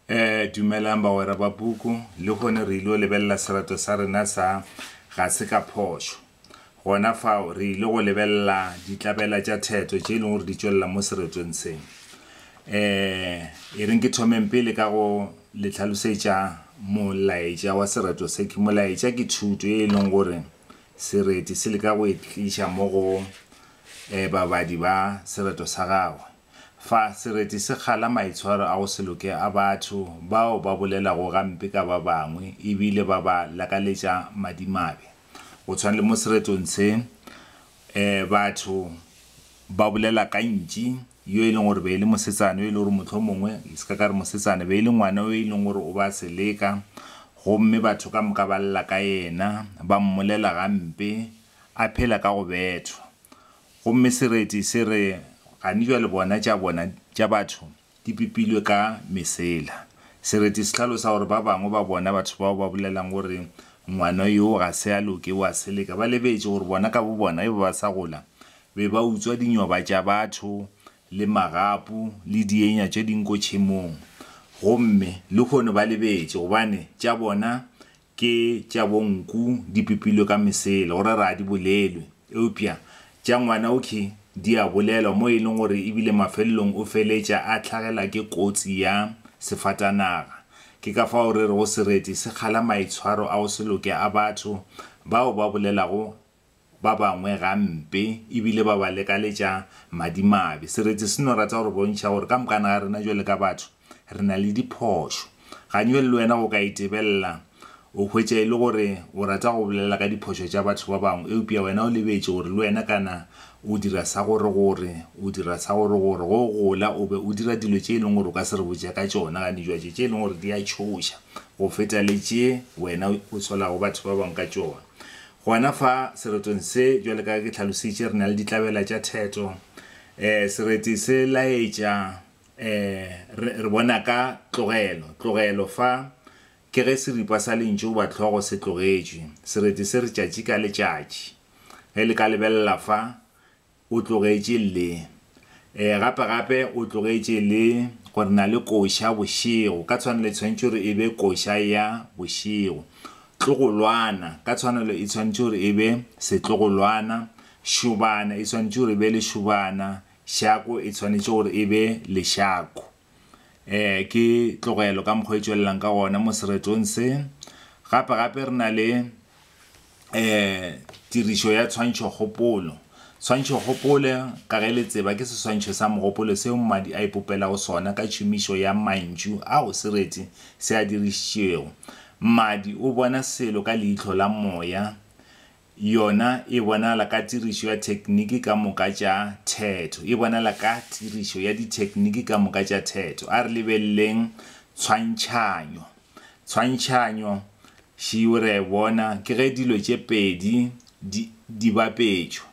Dumelang bagwera ba puku le gone re ile go lebelela serato sa rena sa ga se ka phošo gona fao re ile go lebelela ditlabela tša theto tše e leng gore di tšwelela mo seretong seng. E reng ke thomeng pele ka go le tlhalosetša molaetša wa serato se. Ke molaetša ke thuto e leng gore Sereti se le ka go etliša mo go babadi ba serato sa gagwe. Fa Sereti se kgala maitshwaro a go se loke a batho bao ba bolelago gampe ka ba bangwe ebile ba ba lakaletša madimabe. Go tshwana le mo seretong se batho ba bolela ka ntši yo e leng gore be e le mosetsana yo e le gore motlho mongwe se ka re mosetsana be e le ngwana yo e leng gore o ba se leka gomme batho ka moka ba lla ka yena ba mmolela gampe a phela ka go bethwa. Gomme Sereti se re gane jwa le bona tša batho di pipilwe ka mesela. Sereti se tlhalosa gore ba bangwe ba bona batho bao ba bolelang gore ngwana yo ga se a loke wa se leka ba lebetše gore bona ka bo bona e ba sa gola be ba utswa dinyoba tša batho le magapu le dienya tše dinko tšhemong. Gomme le kgone ba lebetše gobane tša bona ke tša bonku di pipilwe ka mesela gore ra di bolelwe eupša tša ngwana okay di a bolela mo e leng gore ebile mafelelong o feletša a tlhagela ke kotsi ya sefatanaga. Ke ka fao re re go Sereti se kgala maitshwaro a go se loke a batho bao ba bolelago ba bangwe gampe ebile ba ba lekaletša madimabe. Sereti se no rata gore bontšha gore ka mokana ga rena jwale ka batho re na le diphošo. Ganywe le wena go ka itebelela o hwetša e le gore o rata go bolela ka diphošo tša batho ba bangwe eupša wena o lebetše gore le wena kana o dira sa gore go gola o be o dira dilo tše e leng gore o ka se re botša ka tšona gane jwa tše e leng gore di a tšhoša go feta le tše wena o swelago batho ba bangwe ka tšona. Gona fa seretong se jwale ka ke tlhalositše re na le ditlabela tša theto. Sereti se laetša re bona ka tlogelo fa ke ge Seripa sa lentšu ba hlogo se tlogetšwe. Sereti se re Tšatši ka letšatši ge le ka lebelela fa o tlogetše le gape o tlogetše le gore na le Koša bošego ka tshwanelo e tshwanetše gore e be Koša ya bošego. Tlogolwana ka tshwanelo e tshwanetše gore e be setlogolwana. Šobana e tshwanetše gore e be lešobana. Šako e tshwanetše gore e be lešako. Ke Tlogelo ka mokgwa e tšwelelang ka gona mo seretong se. Gape re na le tirišo ya tshwantšho kgopolo. Tshwantšho kgopolo ka ge le tseba ke seswantšho sa mogopolo seo mmadi a ipopela go sona ka tšhomišo ya mantšu ao Sereti se a dirišitšego. Mmadi o bona selo ka leihlo la moya yona e bonala ka tirišo ya thekeniki ka moka tša theto. E bonala ka tirišo ya dithekeniki ka moka tša theto. A re lebeleleng tshwantšhanyo šio re bona ke ge dilo tše pedi di bapetšwa.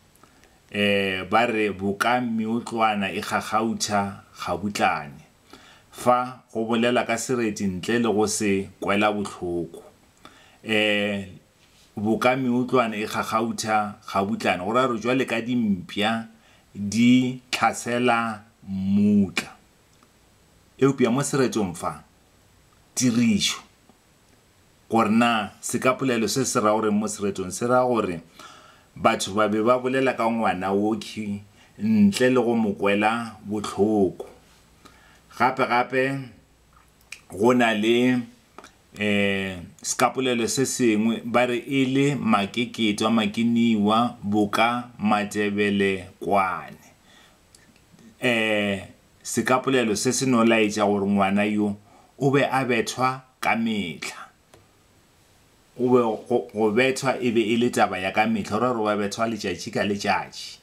Ba re boka meotlwana e gagautša gabutlane. Fa go bolela ka Sereti ntle le go se kwela bohloko. Boka meotlwana e gagautša gabutlane go ra re jwale ka dimpša di tlhasela mmutla. Eupša mo seretong fa tirišo gore na sekapolelo se se ra gore mo seretong se ra gore batho ba be ba bolela ka ngwana woki ntle le go mokwela bohloko. Gape go na le sekapolelo se sengwe ba re e le makeketwa makiniwa boka matebelekwane. Sekapolelo se se no laetša gore ngwana yo o be a bethwa ka mehla. O be go bethwa e be e le taba ya ka mehla gore ba bethwa letšatši ka letšatši.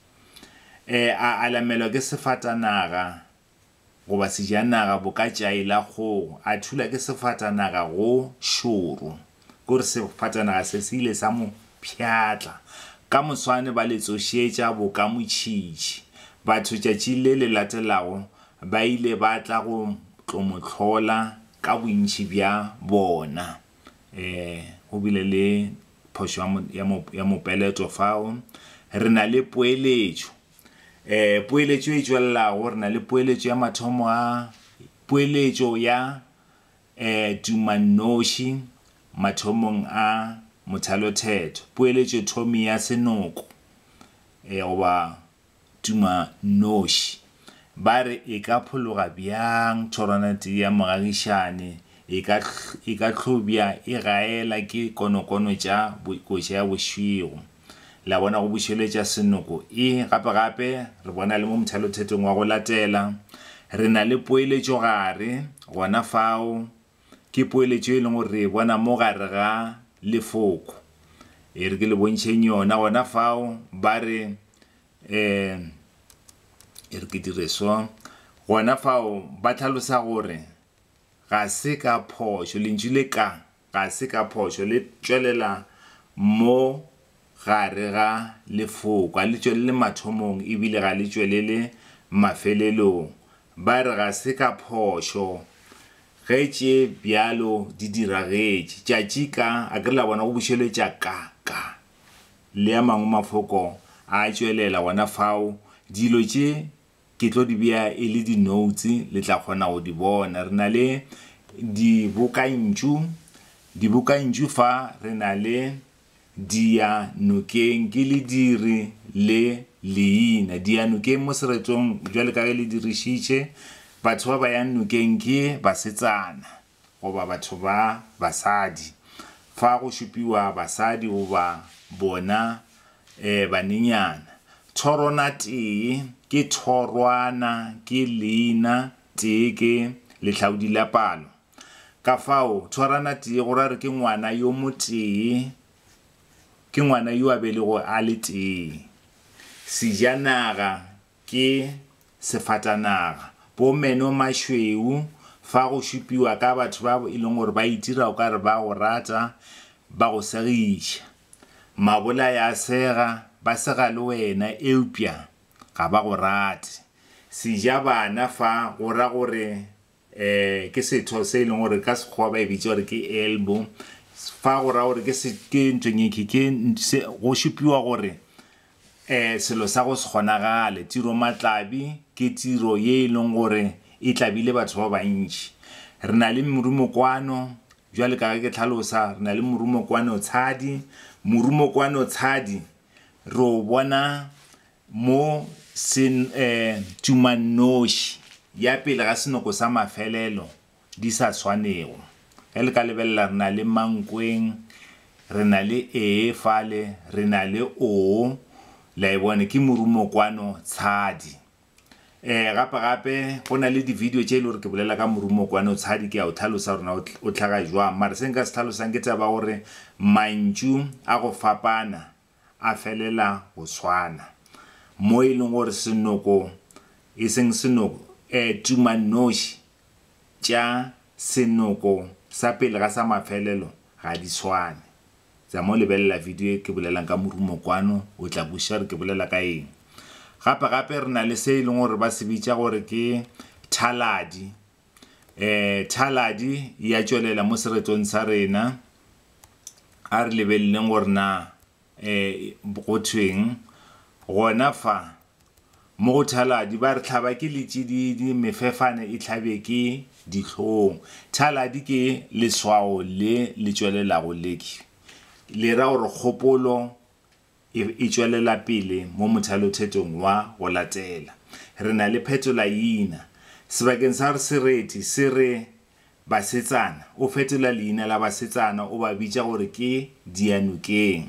A alamelwa ke sefatanaga goba sejanaga boka tšaela kgogo. A thula ke sefatanaga go šoro kore sefatanaga se se ile sa mo pšhatla ka moswane ba letsošetša boka motšhitši. Batho tšatši le le latelago ba ile ba tla go tlomohlola ka bontši bja bona. Go bile le phošo ya mopeleto fao. Re na le poeletšo. Poeletšo e tšwelelago re na le poeletšo ya mathomo a poeletšo ya tumanoši mathomong a mothalothetho poeletšo thomi ya senoko goba tumanoši ba re e ka phologa bjang thorwana tee ya mogagišane e ka hlobja e gaela ke konokono tša koša ya bošego la bona go bušeletša senoko gape re bona le mo mothalothethong wa go latela re na le poeletšo gare gona fao ke poeletšo e leng gore re bona mo gare ga lefoko re ke le bontšheng yona gona fao ba re re ke dire so gona fao ba tlhalosa gore ga se ka phošo lentšu le ga se ka phošo le tšwelela mo gare ga lefoko ga le tšwelele mathomong ebile ga le tšwelele mafelelong ba re ga se ka phošo ge tše bjalo di diragetše tšatši a ke la bona go bušeletša ka le ya mangwe mafoko a tšwelela gona fao dilo tše ke tlo di bea e le di-notes le tla kgona go di bona re na le dibokantšu fa re na le dianokeng ke le dire le leina dianokeng mo seretong jwale ka ge le dirišitše batho ba ba yang nokeng ke basetsana goba batho ba basadi fa go šupiwa basadi goba bona banenyana thorwana tee ke thorwana ke leina tee ke lehlaodi la palo ka fao thorwana tee go ra re ke ngwana yo motee ke ngwana yo a belego a le tee sejanaga ke sefatanaga bomeno mašweu fa go šupiwa ka batho ba e leng gore ba itira o ka re ba go rata ba go segiša mabola ya sega ba sega le wena eupša ga ba go rate sejabana fa go ra gore ke setho se e leng gore ka sekgowa ba e bitša gore ke elbow fa go ra gore ke ntonyeki go šupiwa gore selo sa go se kgonagale tiro matlabi ke tiro ye e leng gore e tlabile batho ba bantši re na le morumokwano jwale ka ge ke tlhalosa re na le morumokwano tshadi re o bona mo tumanoši ya pele ga senoko sa mafelelo di sa tshwanego ge le ka lebelela re na le mankweng re na le fale re na le o la e bone ke morumokwano tshadi gape go na le di-video tše e le gore ke bolela ka morumokwano tshadi ke a o tlhalosa rona o tlhaga jwang mare se nka se tlhalosang ke taba gore mantšu a go fapana a felela go tshwana mo e leng gore senoko e seng senoko tumanoši tša senoko sa pele ga sa mafelelo ga di tshwane tsa mo lebelela video ke bolelang ka morumokwano o tla buša re ke bolela ka eng gape re na le se e leng gore ba se bitša gore ke thaladi thaladi ya tšwelela mo seretong sa rena a re lebeleleng gore na go thweng gona fa mo go thaladi ba re tlhaba ke letšididi mefefane e tlhabe ke dihlong thaladi ke leswao le tšwelelago leki le ra gore kgopolo e tšwelela pele mo mothalothetong wa go latela re na le phetola ina sebakeng sa re sereti se re basetsana o fetola leina la basetsana o ba bitša gore ke dianokeng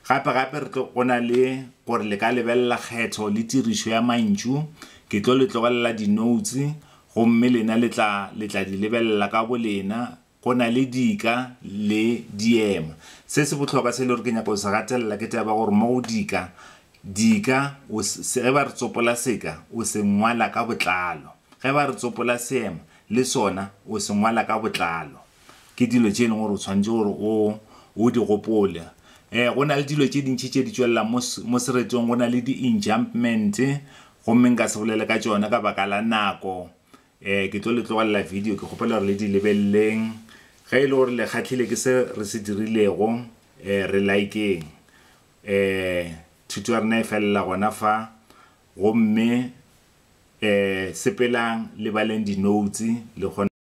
gape re go na le gore le ka lebelela kgetho le tirišo ya mantšu ke tlo le tlogelela di-notes gomme lena le tla di lebelela ka bolena go na le dika le diema se se botlhokwa se le gore ke nyaka o se gatelela ke taba gore mo go dika ge ba re tsopola seka o se ngwala ka botlalo ge ba re tsopola seema le sona o se ngwala ka botlalo ke dilo tše e leng gore o tshwanetse gore o di gopole go na le dilo tše dintšhi tše di tšwelela mo seretong go na le di-enjumpment gomme nka se bolele ka tšona ka baka la nako ke tlo le tlogelela video ke kgopela gore le di lebelleng ge e le gore le kgatlhile ke se re se dirilego re likeng thuto ya rena e felela gona fa gomme sepelang le baleng di-notes le kgone